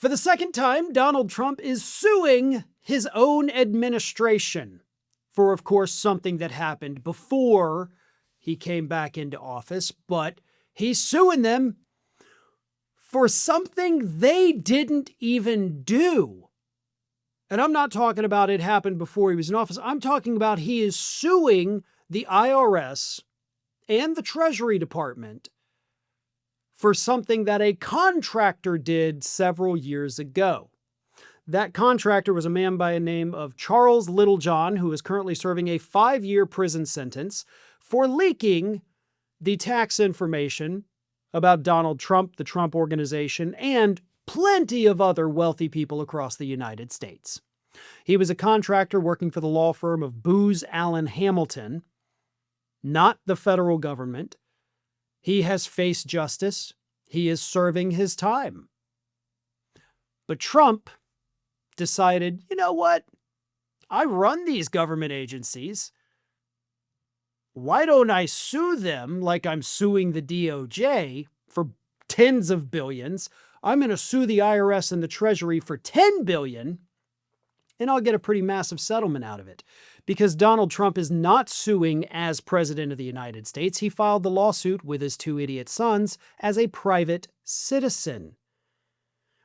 For the second time, Donald Trump is suing his own administration for, of course, something that happened before he came back into office, but he's suing them for something they didn't even do. And I'm not talking about it happened before he was in office. I'm talking about he is suing the IRS and the Treasury Department for something that a contractor did several years ago. That contractor was a man by the name of Charles Littlejohn, who is currently serving a 5-year prison sentence for leaking the tax information about Donald Trump, the Trump Organization, and plenty of other wealthy people across the United States. He was a contractor working for the law firm of Booz Allen Hamilton, not the federal government. He has faced justice. He is serving his time. But Trump decided, you know what? I run these government agencies. Why don't I sue them like I'm suing the DOJ for tens of billions? I'm going to sue the IRS and the Treasury for $10 billion, and I'll get a pretty massive settlement out of it. Because Donald Trump is not suing as president of the United States. He filed the lawsuit with his 2 idiot sons as a private citizen.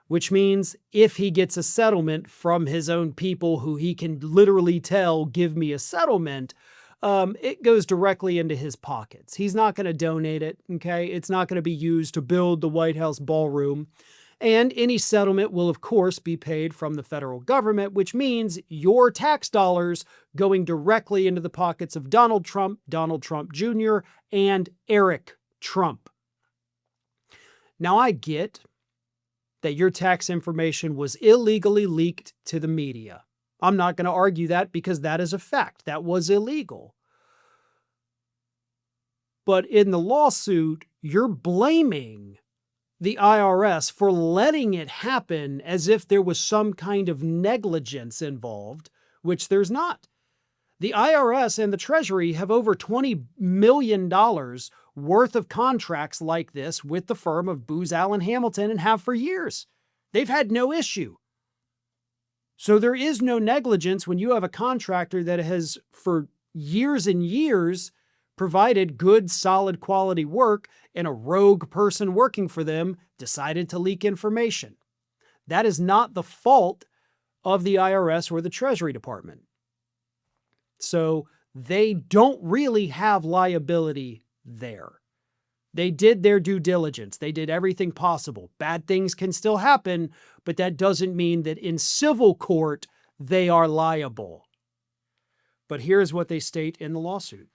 Which means if he gets a settlement from his own people who he can literally tell, give me a settlement, it goes directly into his pockets. He's not going to donate it, okay? It's not going to be used to build the White House ballroom. And any settlement will, of course, be paid from the federal government, which means your tax dollars going directly into the pockets of Donald Trump Jr., and Eric Trump. Now, I get that your tax information was illegally leaked to the media. I'm not going to argue that because that is a fact. That was illegal. But in the lawsuit, you're blaming the IRS for letting it happen as if there was some kind of negligence involved, which there's not. The IRS and the Treasury have over $20 million worth of contracts like this with the firm of Booz Allen Hamilton and have for years. They've had no issue. So there is no negligence when you have a contractor that has, for years and years, provided good, solid quality work, and a rogue person working for them decided to leak information. That is not the fault of the IRS or the Treasury Department. So they don't really have liability there. They did their due diligence. They did everything possible. Bad things can still happen, but that doesn't mean that in civil court they are liable. But here's what they state in the lawsuit.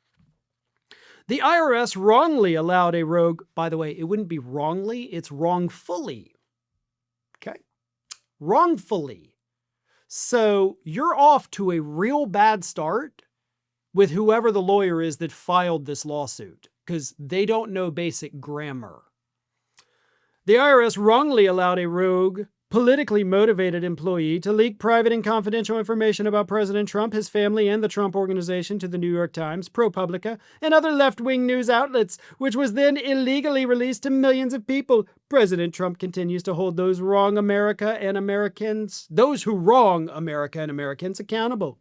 The IRS wrongly allowed a rogue, by the way, it wouldn't be wrongly, it's wrongfully. Okay? Wrongfully. So you're off to a real bad start with whoever the lawyer is that filed this lawsuit, because they don't know basic grammar. The IRS wrongly allowed a rogue, politically motivated employee to leak private and confidential information about President Trump, his family, and the Trump Organization to the New York Times, ProPublica, and other left-wing news outlets, which was then illegally released to millions of people. President Trump continues to hold those who wrong America and Americans accountable.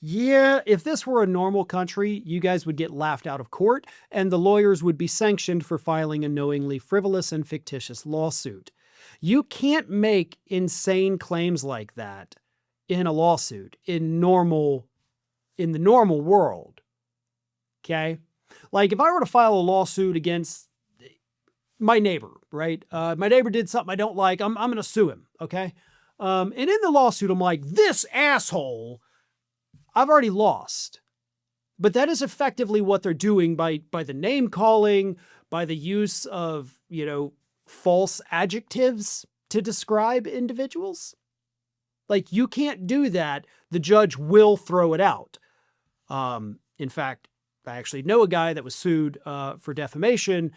Yeah, if this were a normal country, you guys would get laughed out of court, and the lawyers would be sanctioned for filing a knowingly frivolous and fictitious lawsuit. You can't make insane claims like that in a lawsuit in the normal world. Okay? Like if I were to file a lawsuit against my neighbor, right? My neighbor did something I don't like. I'm going to sue him. Okay? And in the lawsuit, I'm like, this asshole, I've already lost. But that is effectively what they're doing by the name calling, by the use of, false adjectives to describe individuals. Like, you can't do that. The judge will throw it out. In fact, I actually know a guy that was sued for defamation,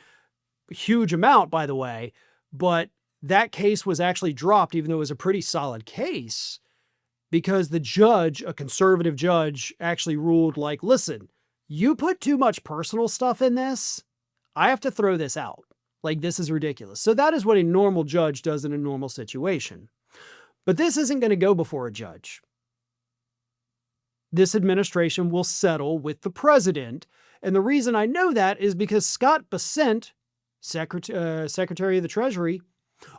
a huge amount, by the way, but that case was actually dropped, even though it was a pretty solid case, because the judge, a conservative judge, actually ruled like, listen, you put too much personal stuff in this, I have to throw this out. Like, this is ridiculous. So that is what a normal judge does in a normal situation. But this isn't going to go before a judge. This administration will settle with the president. And the reason I know that is because Scott Bessent, Secretary of the Treasury,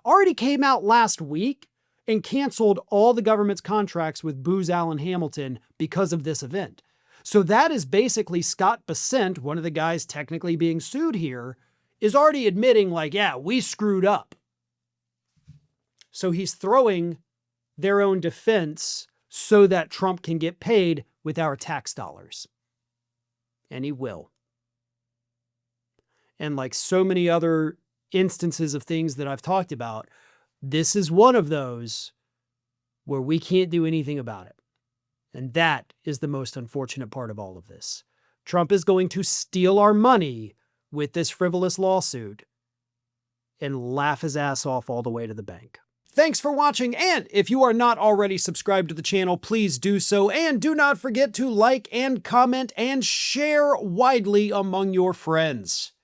already came out last week and canceled all the government's contracts with Booz Allen Hamilton because of this event. So that is basically Scott Bessent, one of the guys technically being sued here, is already admitting, like, yeah, we screwed up. So he's throwing their own defense so that Trump can get paid with our tax dollars. And he will. And like so many other instances of things that I've talked about, this is one of those where we can't do anything about it. And that is the most unfortunate part of all of this. Trump is going to steal our money with this frivolous lawsuit and laugh his ass off all the way to the bank. Thanks for watching, and if you are not already subscribed to the channel, please do so, and do not forget to like and comment and share widely among your friends.